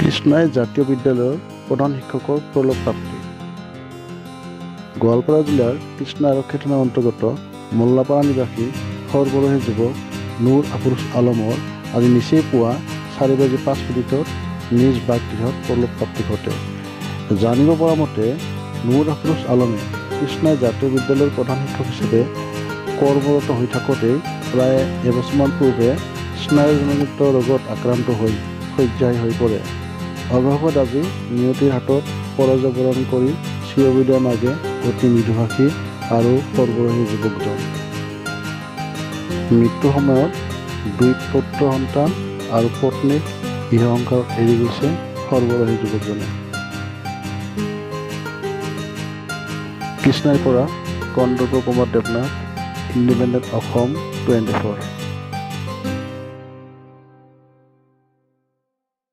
কৃষ্ণাই জাতীয় বিদ্যালয়ৰ প্ৰধান শিক্ষকৰ প্ৰলোভ প্ৰাপ্তি। গোৱালপাৰা জিলাৰ কৃষ্ণা আৰক্ষী থানাৰ অন্তৰ্গত মোল্লাপাৰা নিবাসী সৰ্বৰহী যুৱক নুৰ আফৰোজ আলমৰ আজি নিচেই পুৱা 4:05 নিজ বাসগৃহত প্ৰলোভ প্ৰাপ্তি ঘটে। জানিব পৰা মতে নুৰ আফৰোজ আলমে কৃষ্ণাই জাতীয় বিদ্যালয়ৰ প্ৰধান শিক্ষক হিচাপে কৰ্মৰত হৈ থাকোঁতেই প্ৰায় এবছৰমান পূৰ্বে স্নায়ুজনিত ৰোগত আক্ৰান্ত হৈ শয্যাশায়ী হৈ পৰে। অৱশেষত আজি নিয়তিৰ হাতত পৰাজয় বৰণ কৰি চিৰবিদায় মাগে অতি মৃদুভাষী আৰু সৰ্বৰহী যুৱকজন। মৃত্যুৰ সময়ত 2 পুত্ৰ সন্তান আৰু পত্নীক ইহসংসাৰত এৰি গৈছে সৰ্বৰহী যুৱকজনে। কৃষ্ণাইৰ পৰা কন্দৰ্প কুমাৰ দেৱনাথ, ইণ্ডিপেণ্ডেণ্ট অসম 24।